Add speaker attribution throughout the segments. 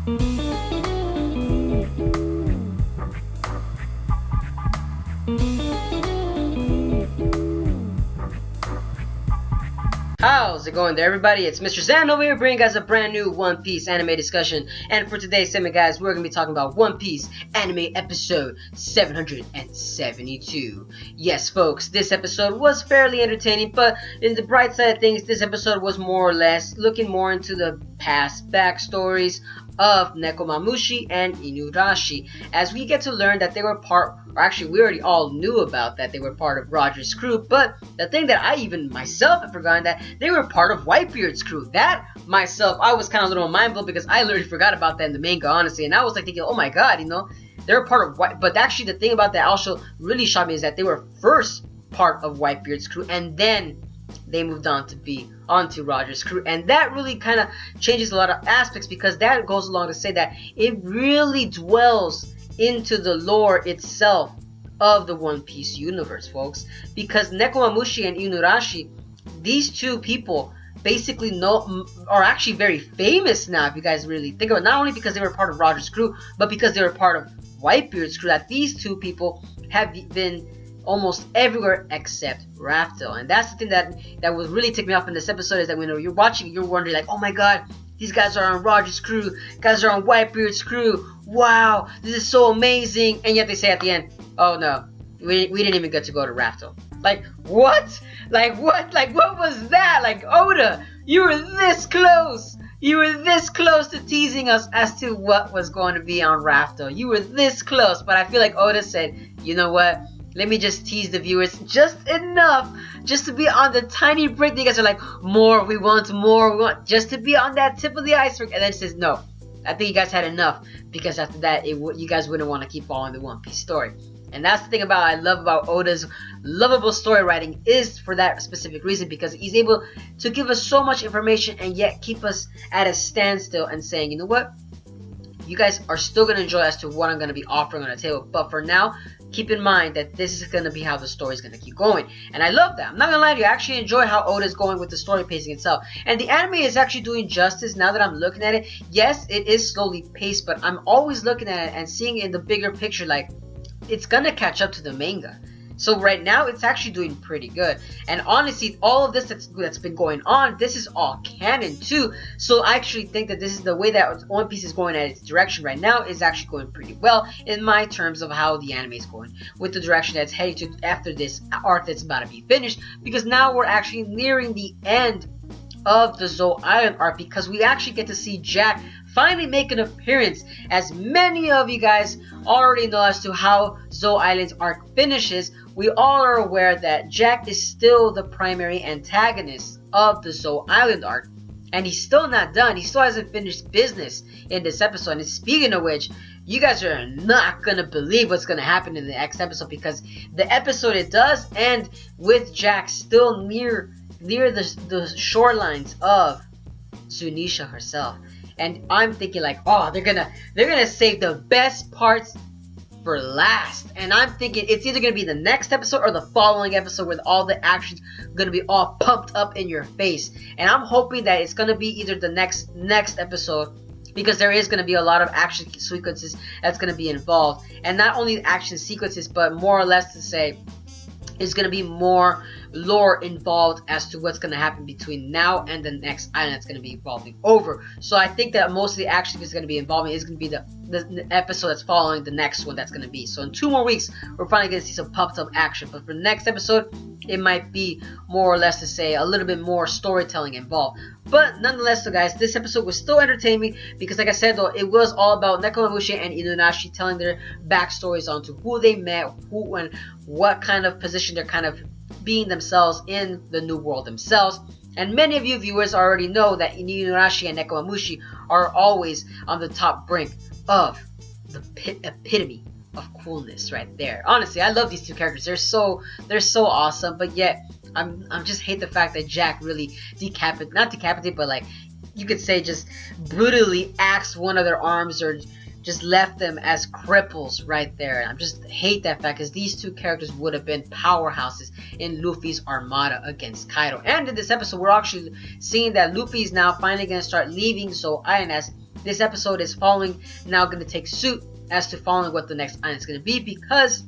Speaker 1: How's it going there, everybody? It's Mr. Zan over here bringing you guys a brand new One Piece anime discussion. And for today's segment, guys, we're going to be talking about One Piece anime episode 772. Yes, folks, this episode was fairly entertaining, but in the bright side of things, this episode was more or less looking more into the past backstories of Nekomamushi and Inuarashi, as we get to learn that they were part, or actually we already all knew about that they were part of Roger's crew, but the thing that I even myself had forgotten that they were part of Whitebeard's crew. That myself, I was kind of a little mind blown because I literally forgot about that in the manga, honestly, and I was like thinking, oh my god, you know, they're part of White, but actually the thing about that also really shocked me is that they were first part of Whitebeard's crew, and then they moved on to be onto Roger's crew, and that really kind of changes a lot of aspects because that goes along to say that it really dwells into the lore itself of the One Piece universe, folks, because Nekomamushi and Inuarashi, these two people basically are actually very famous now, if you guys really think about it, not only because they were part of Roger's crew, but because they were part of Whitebeard's crew, that these two people have been almost everywhere except Raftel. And that's the thing that would really take me off in this episode, is that when you're watching, you're wondering like, oh my god, these guys are on Roger's crew, guys are on Whitebeard's crew, wow, this is so amazing, and yet they say at the end, oh no, we didn't even get to go to Raftel. Like, what? Like, what? Like, what was that? Like, Oda, you were this close! You were this close to teasing us as to what was going to be on Raftel. You were this close, but I feel like Oda said, you know what? Let me just tease the viewers just enough, just to be on the tiny brink. You guys are like, more, we want more, we want, just to be on that tip of the iceberg. And then it says, no, I think you guys had enough, because after that, you guys wouldn't want to keep following the One Piece story. And that's the thing I love about Oda's lovable story writing, is for that specific reason, because he's able to give us so much information and yet keep us at a standstill and saying, you know what, you guys are still going to enjoy as to what I'm going to be offering on the table, but for now, keep in mind that this is going to be how the story is going to keep going. And I love that. I'm not going to lie to you. I actually enjoy how Oda is going with the story pacing itself. And the anime is actually doing justice now that I'm looking at it. Yes, it is slowly paced, but I'm always looking at it and seeing it in the bigger picture, like, it's going to catch up to the manga. So right now, it's actually doing pretty good. And honestly, all of this that's been going on, this is all canon too. So I actually think that this is the way that One Piece is going at its direction right now, is actually going pretty well in my terms of how the anime is going, with the direction that's heading to after this arc that's about to be finished. Because now we're actually nearing the end of the Zou Island arc, because we actually get to see Jack finally make an appearance. As many of you guys already know as to how Zou Island's arc finishes, we all are aware that Jack is still the primary antagonist of the Zou Island arc, and he's still not done. He still hasn't finished business in this episode. And speaking of which, you guys are not gonna believe what's gonna happen in the next episode, because the episode, it does end with Jack still near the shorelines of Zunisha herself. And I'm thinking like, oh, they're gonna save the best parts for last. And I'm thinking it's either gonna be the next episode or the following episode, with all the action's gonna be all pumped up in your face. And I'm hoping that it's gonna be either the next episode, because there is gonna be a lot of action sequences that's gonna be involved, and not only action sequences, but more or less to say, is going to be more lore involved as to what's going to happen between now and the next island that's going to be evolving over. So I think that most of the action is going to be involving is going to be the episode that's following the next one that's going to be. So in 2 more weeks, we're finally going to see some pumped up action. But for the next episode, it might be more or less to say a little bit more storytelling involved. But nonetheless, though, guys, this episode was still entertaining, because like I said, though, it was all about Nekomamushi and Inuarashi telling their backstories onto who they met, who and what kind of position they're kind of being themselves in the new world themselves. And many of you viewers already know that Inuarashi and Nekomamushi are always on the top brink of the epitome of coolness right there. Honestly, I love these two characters. They're so awesome, but yet I just hate the fact that Jack really not decapitated, but like you could say just brutally axed one of their arms, or just left them as cripples right there. And I just hate that fact, because these two characters would have been powerhouses in Luffy's armada against Kaido. And in this episode, we're actually seeing that Luffy is now finally going to start leaving Zou Island, as this episode is now going to take suit as to following what the next island is going to be, because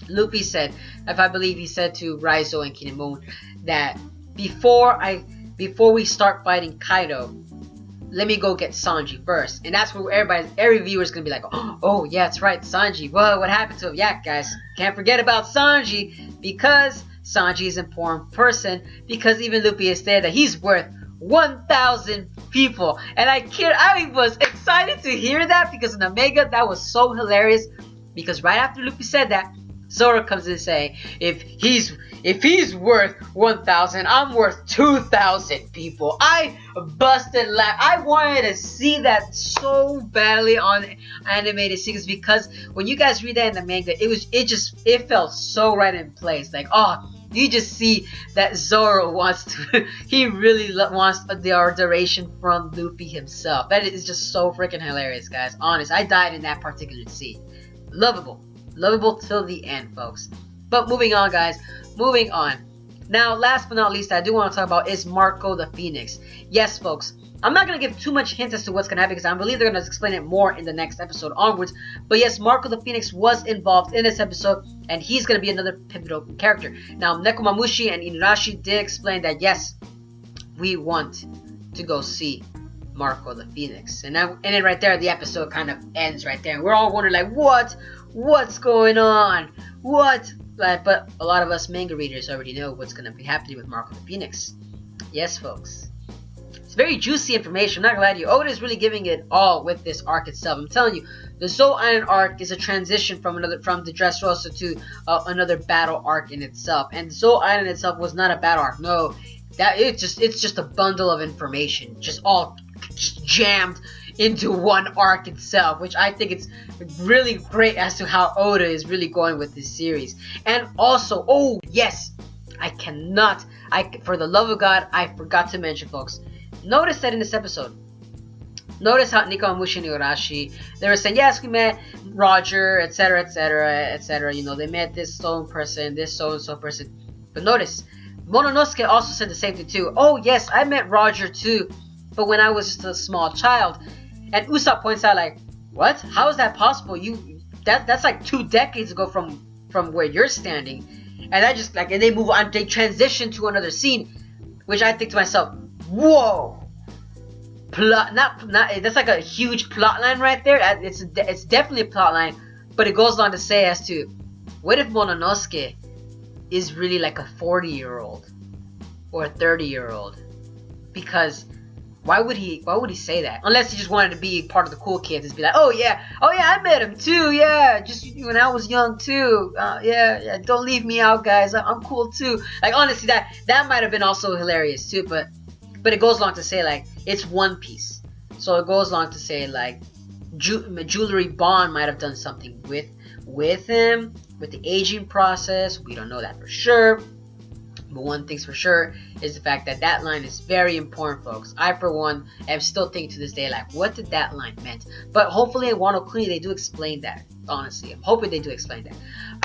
Speaker 1: Luffy said, if I believe he said to Raizo and Kinemon, that before we start fighting Kaido, let me go get Sanji first. And that's where every viewer is going to be like, oh yeah, that's right, Sanji. Well, what happened to him? Yeah, guys, can't forget about Sanji, because Sanji is an important person, because even Luffy has said that he's worth 1,000 people. And I was excited to hear that, because in the manga, that was so hilarious, because right after Luffy said that, Zoro comes in saying, if he's worth 1,000, I'm worth 2,000 people. I busted laugh. I wanted to see that so badly on animated series, because when you guys read that in the manga, it felt so right in place. Like, you just see that Zoro he really wants the adoration from Luffy himself. That is just so freaking hilarious, guys. Honest, I died in that particular scene. Lovable till the end, folks. But moving on, guys. Moving on. Now, last but not least, I do want to talk about is Marco the Phoenix. Yes, folks. I'm not going to give too much hints as to what's going to happen, because I believe they're going to explain it more in the next episode onwards. But yes, Marco the Phoenix was involved in this episode, and he's going to be another pivotal character. Now, Nekomamushi and Inuarashi did explain that, yes, we want to go see Marco the Phoenix. And then right there, the episode kind of ends right there. We're all wondering, like, what's going on? What? But a lot of us manga readers already know what's going to be happening with Marco the Phoenix. Yes, folks. It's very juicy information. I'm not going to lie to you. Oda is really giving it all with this arc itself. I'm telling you, the Zou Island arc is a transition from the Dressrosa to another battle arc in itself. And Zou Island itself was not a battle arc. No, it's just a bundle of information, just jammed into one arc itself, which I think it's really great as to how Oda is really going with this series. And also, oh yes, for the love of God, I forgot to mention, folks, notice that in this episode, notice how Nekomamushi and Inuarashi, they were saying, yes, we met Roger, etc, etc, etc, you know, they met this so-and-so person, this so-and-so person. But notice, Momonosuke also said the same thing too. Oh yes, I met Roger too, but when I was just a small child. And Usopp points out, like, what? How is that possible? That's like 2 decades ago from where you're standing. And I just, like, and they move on, they transition to another scene, which I think to myself, whoa, that's like a huge plot line right there. It's definitely a plot line, but it goes on to say as to, what if Momonosuke is really like a 40-year-old or a 30-year-old? Because why would he say that? Unless he just wanted to be part of the cool kids and be like, oh yeah, I met him too, yeah, just when I was young too, yeah, don't leave me out, guys, I'm cool too. Like, honestly, that might have been also hilarious too, but it goes along to say, like, it's One Piece, so it goes along to say, like, Jewelry Bond might have done something with him, with the aging process. We don't know that for sure. But one thing's for sure is the fact that line is very important, folks. I, for one, am still thinking to this day, like, what did that line meant? But hopefully in Wano Kuni they do explain that. Honestly, I'm hoping they do explain that.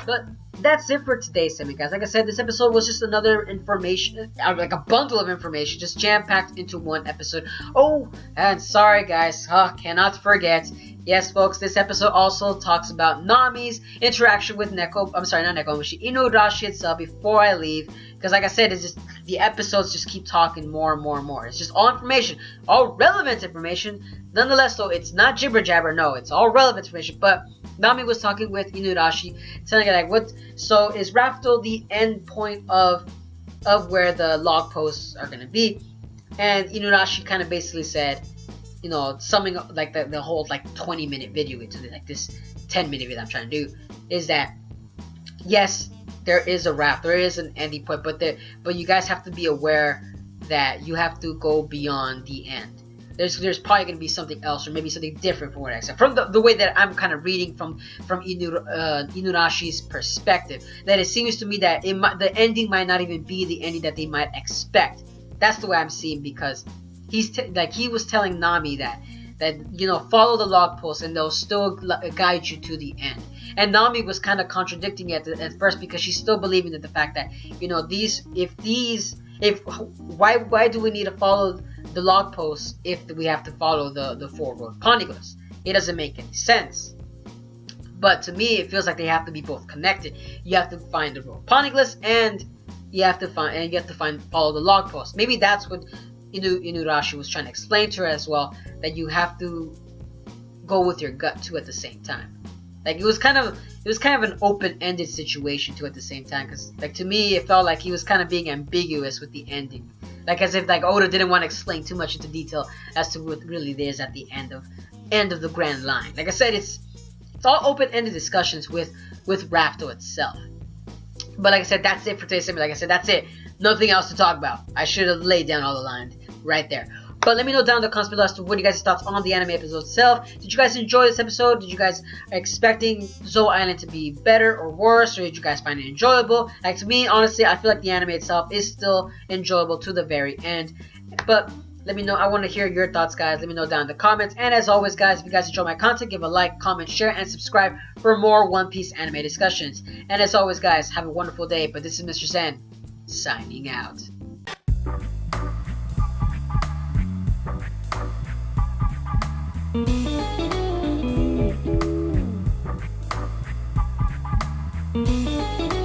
Speaker 1: But that's it for today's segment, guys. Like I said, this episode was just another information, like a bundle of information, just jam-packed into one episode. Oh, and sorry, guys, cannot forget. Yes, folks, this episode also talks about Nami's interaction with Inuarashi itself before I leave. Because like I said, it's just, the episodes just keep talking more and more and more. It's just all information, all relevant information. Nonetheless, though, it's not jibber jabber, no, it's all relevant information. But Nami was talking with Inuarashi, telling her, like, so is Raftel the end point of where the log posts are going to be? And Inuarashi kind of basically said, you know, summing up, like, the whole, like, 20-minute video into, like, this 10-minute video I'm trying to do, is that, yes, there is a raft, there is an ending point, but you guys have to be aware that you have to go beyond the end. There's probably going to be something else, or maybe something different from what I expect. From the way that I'm kind of reading from Inurashi's perspective, that it seems to me that the ending might not even be the ending that they might expect. That's the way I'm seeing, because he was telling Nami that you know, follow the log posts and they'll still guide you to the end. And Nami was kind of contradicting it at first, because she's still believing that the fact that, you know, why do we need to follow the log posts if we have to follow the 4 road poneglyphs. It doesn't make any sense. But to me, it feels like they have to be both connected. You have to find the road poneglyphs, and you have to follow the log posts. Maybe that's what Inurashi was trying to explain to her as well, that you have to go with your gut too at the same time. Like it was kind of an open-ended situation too at the same time, because like to me it felt like he was kind of being ambiguous with the ending, like as if like Oda didn't want to explain too much into detail as to what really there is at the end of the Grand Line. Like I said, it's all open-ended discussions with Rapto itself. But like I said, that's it for today's segment. Like I said, that's it. Nothing else to talk about. I should have laid down all the lines right there. But let me know down in the comments below as to what you guys' thoughts on the anime episode itself. Did you guys enjoy this episode? Did you guys expecting Zou Island to be better or worse? Or did you guys find it enjoyable? Like to me, honestly, I feel like the anime itself is still enjoyable to the very end. But let me know. I want to hear your thoughts, guys. Let me know down in the comments. And as always, guys, if you guys enjoy my content, give a like, comment, share, and subscribe for more One Piece anime discussions. And as always, guys, have a wonderful day. But this is Mr. Zen, signing out. Thank you.